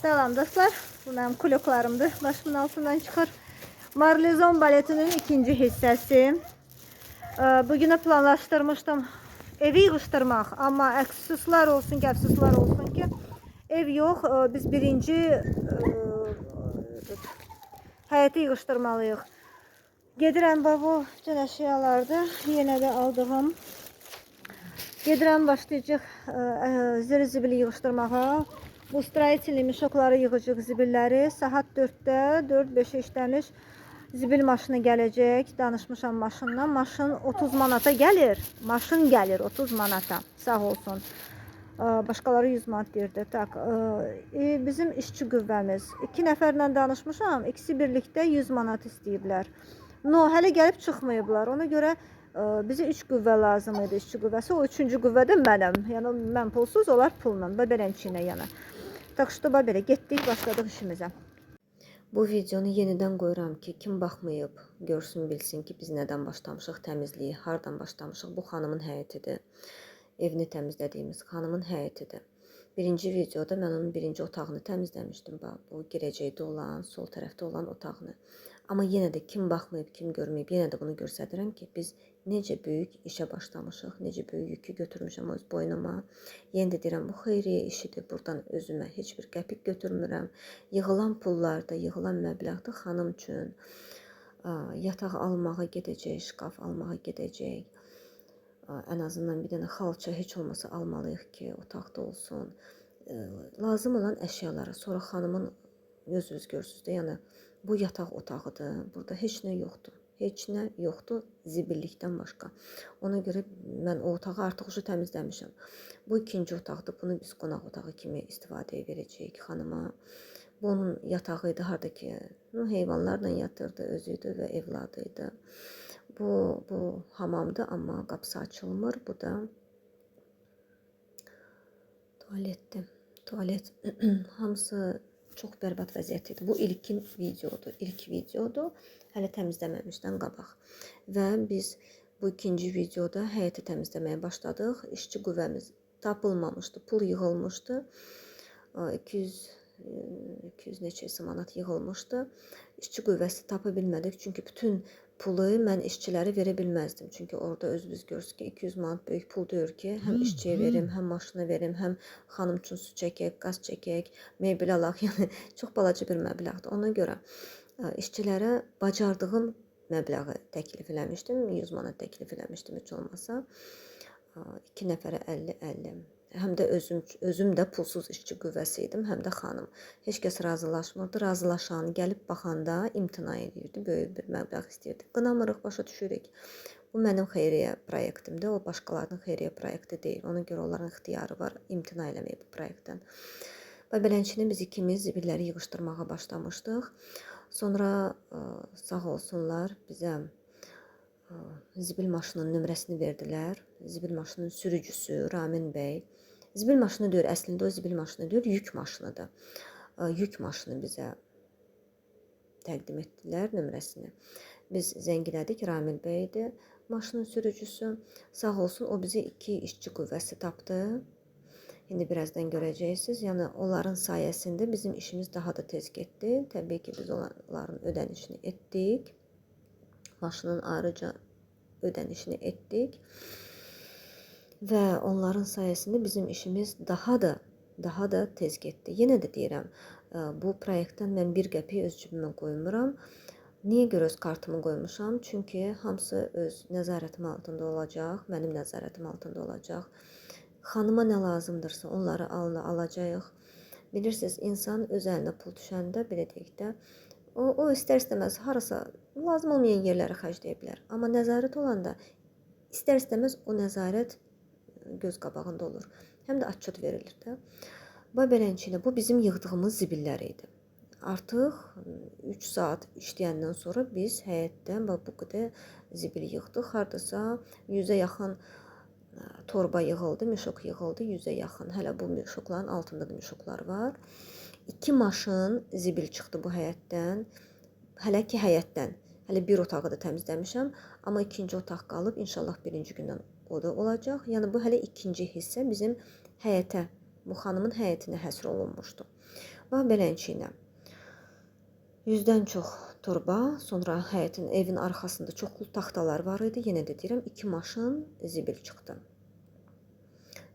Salam dostlar, bu mənim kuloklarımdır, başımın altından çıxır. Marlezon baletinin ikinci hissəsi. Bugünə planlaşdırmışdım evi yığışdırmaq, amma əfsuslar olsun ki, ev yox, biz birinci həyəti yığışdırmalıyıq. Gedirəm, bu bütün əşyalardır, yenə də aldığım. Gedirəm, başlayacaq zibili yığışdırmağa. Bu stроительный mişokları yığacaq zibilləri. Saat 4-də 4-5 işləmiş zibil maşını gələcək. Danışmışam maşından. Maşın 30 manata gəlir. Maşın gəlir 30 manata. Sağ olsun. Başqaları 100 manat deyirdi. Tak, bizim işçi qüvvəmiz. 2 nəfərlə danışmışam. İkisi birlikdə 100 manat istəyiblər. No, hələ gəlib çıxmayıblar. Ona görə bize 3 qüvvə lazım idi, işçi qüvvəsi. O 3-cü qüvvə də mənəm. Yəni mən pulsuz, onlar pulla. Beləncəsinə yəni. Tak что belə getdik, başladıq işimizə. Bu videonu yenidən qoyuram ki, kim baxmayıb görsün, bilsin ki, biz nədən başlamışıq təmizliyi, hardan başlamışıq. Bu xanımın həyətidir. Evini təmizlədiyimiz xanımın həyətidir. Birinci videoda mən onun birinci otağını təmizləmişdim. Bu girəcəkdə olan, sol tərəfdə olan otağını. Amma yenə də kim baxmayıb, kim görməyib, yenə də bunu göstərirəm ki, biz necə böyük işə başlamışıq, necə böyük yükü götürmüşəm öz boynuma. Yenə də deyirəm, bu xeyriyyə işidir. Buradan özümə heç bir qəpik götürmürəm. Yığılan pullarda, yığılan məbləğdə xanım üçün yataq almağa gedəcək, şkaf almağa gedəcək. Ən azından bir dənə xalça heç olmasa almalıyıq ki, otaqda olsun. Lazım olan əşyalara. Sonra xanımın özünüz görürsünüz də, yəni bu yataq otağıdır. Burada heç nə yoxdur. Heç nə yoxdur zibillikdən başqa. Ona görə mən o otağı artıq təmizləmişəm. Bu ikinci otaqdır. Bunu biz qonaq otağı kimi istifadəyə verəcəyik xanıma. Bu onun yatağı idi, harda ki, heyvanlarla yatırdı, özüydü və evladıydı. Bu hamamdır, amma qapısı açılmır. Bu da tualetdir. Tualet hamısı çox bərbad vəziyyətlidir. Bu ilkin videodur. İlk videodur. Hələ təmizləməmişdən qabaq. Və biz bu ikinci videoda həyəti təmizləməyə başladıq. İşçi qüvvəmiz tapılmamışdı. Pul yığılmışdı. 200 neçəsi manat yığılmışdı. İşçi qüvvəsi tapa bilmədik. Çünki bütün pulu mən işçilərə verə bilməzdim. Çünki orada özünüz görürsünüz ki, 200 manat böyük pul deyir ki, həm işçiyə verim, həm maşına verim, həm xanım üçün su çəkək, qaz çəkək, mebel alaq. Yəni çox balaca bir məbləğdir. Ona görə işçilərə bacardığım məbləği təklif eləmişdim. 100 manat təklif eləmişdim heç olmasa. 2 nəfərə 50-50. Həm də özüm də pulsuz işçi qüvvəsi idim, həm də xanım. Heç kəs razılaşmırdı. Razılaşan gəlib baxanda imtina edirdi, böyük bir məbləğ istəyirdi. Qınamırıq, başa düşürük. Bu mənim xeyriyyə proyektimdir, o başqalarının xeyriyyə proyekti deyil. Ona görə onların ixtiyarı var imtina eləməyə bu proyektdən. Və beləncədən biz ikimiz zibilləri yığışdırmağa başlamışdıq. Sonra sağ olsunlar bizə zibil maşının nömrəsini verdilər. Zibil maşının sürücüsü Ramin bəy. Zibil maşını deyir, əslində o zibil maşını deyir, yük maşınıdır. Yük maşını bizə təqdim etdilər nömrəsini. Biz zəngilədik, Ramin bəydir maşının sürücüsü. Sağ olsun, o bizi 2 işçi qüvvəsi tapdı. İndi birazdan görəcəksiniz. Yəni onların sayəsində bizim işimiz daha da tez getdi. Təbii ki, biz onların ödənişini etdik. Maşının ayrıca ödənişini etdik. Və onların sayəsində bizim işimiz daha da tez getdi. Yenə də deyirəm, bu proyektdən mən bir qəpik öz cibimə qoymuram. Niyə görə öz kartımı qoymuşam? Çünki hamısı öz nəzarətim altında olacaq, mənim nəzarətim altında olacaq. Xanıma nə lazımdırsa onları alacağıq. Bilirsiniz, insan öz əlinə pul düşəndə, belə deyək də, o istər-istəməz harasa lazım olmayan yerləri xərcləyə bilər. Amma nəzarət olanda istər-istəməz o nəzarət göz qabağında olur. Həm də atçot verilir də. Beləncələ, bu bizim yığdığımız zibillər idi. Artıq 3 saat işləyəndən sonra biz həyətdən bu qədər zibil yığdıq. Hardasa 100-ə yaxın torba yığıldı, mişok yığıldı, 100-ə yaxın. Hələ bu mişokların altında da mişoklar var. 2 maşın zibil çıxdı bu həyətdən. Hələ ki həyətdən. Hələ bir otağı da təmizləmişəm. Amma ikinci otaq qalıb. İnşallah birinci gündən o da olacaq. Yəni bu hələ ikinci hissə bizim həyətə, bu xanımın həyətinə həsr olunmuşdu. Və beləçəklə 100-dən çox torba, sonra həyətin, evin arxasında çoxlu taxtalar var idi. Yenə də deyirəm, 2 maşın zibil çıxdı.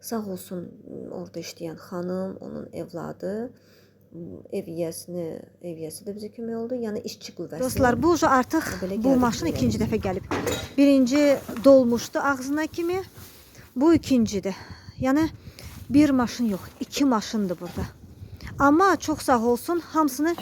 Sağ olsun orada işləyən xanım, onun evladı, ev yiyəsi də bizə kömək oldu. Yəni işçi qüvvəsi. Dostlar, bu artıq bu maşın ikinci dəfə gəlib. Birinci dolmuşdu ağzına kimi. Bu ikincidir. Yəni bir maşın yox, 2 maşındır burada. Amma çox sağ olsun, hamısını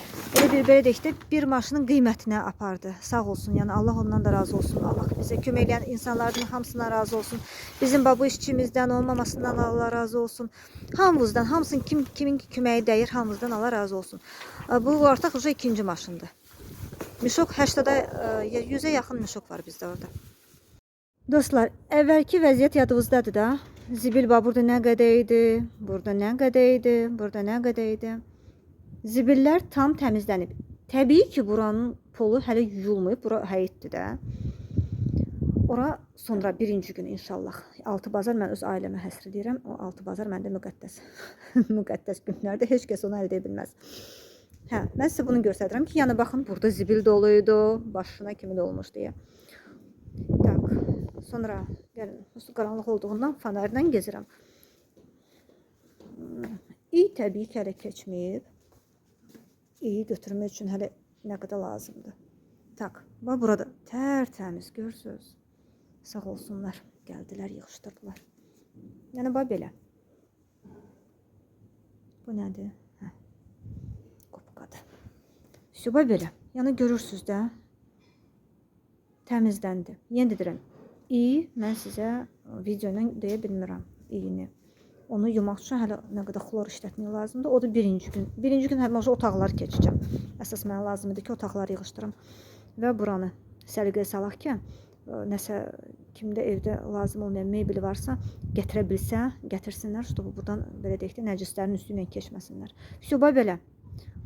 elə belə deyək də bir maşının qiymətinə apardı. Sağ olsun. Yəni Allah ondan da razı olsun. Allah bizə kömək edən insanlardan hamısından razı olsun. Bizim bu işçimizdən olmamasından Allah razı olsun. Hamımızdan, hamısının kimin köməyi dəyir, hamımızdan Allah razı olsun. Bu artıq уже ikinci maşındır. Mişok 80-də 100-ə yaxın mişok var bizdə orada. Dostlar, əvvəlki vəziyyət yadınızdadır da. Zibil burada nə qədər idi, burada nə qədər idi, burada nə qədər idi. Zibillər tam təmizlənib. Təbii ki, buranın polu hələ yuyulmayıb, bura həyətdir də. Ora sonra birinci gün inşallah. 6 bazar mən öz ailəmə həsr edirəm. O 6 bazar məndə müqəddəs. Müqəddəs günlərdə heç kəs onu əldə edə bilməz. Hə, mən sizə bunu göstərirəm ki, yəni baxın, burada zibil doluydu, başına kimi dolmuş deyə. Tak. Sonra gəlin, qaranlıq olduğundan fanardan gezirəm. İyi təbii ki, hələ keçməyib. İyi götürmək üçün hələ nə qədər lazımdır. Tak, bax burada tərtəmiz, görürsünüz. Sağ olsunlar, gəldilər, yığışdırdılar. Yəni, bax belə. Bu nədir? Hə, qopqadı. Bax belə, yəni görürsünüz də, təmizləndi. Yenə deyirəm. İyi, mən sizə videoyla deyə bilmirəm iyini. Onu yumaq üçün hələ nə qədər xlor işlətmək lazımdır. O da birinci gün. Birinci gün hələ otaqlar keçəcəm. Əsas mənə lazımdır ki, otaqları yığışdırım. Və buranı səliqəyə salaq ki, nəsə kimdə evdə lazım olmayan mebeli varsa, gətirə bilsə, gətirsinlər. Buradan belə deyək də, nəcislərin üstü ilə keçməsinlər. Bax belə.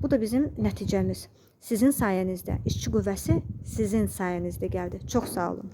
Bu da bizim nəticəmiz. Sizin sayənizdə, işçi qüvvəsi sizin sayənizdə gəldi. Çox sağ olun.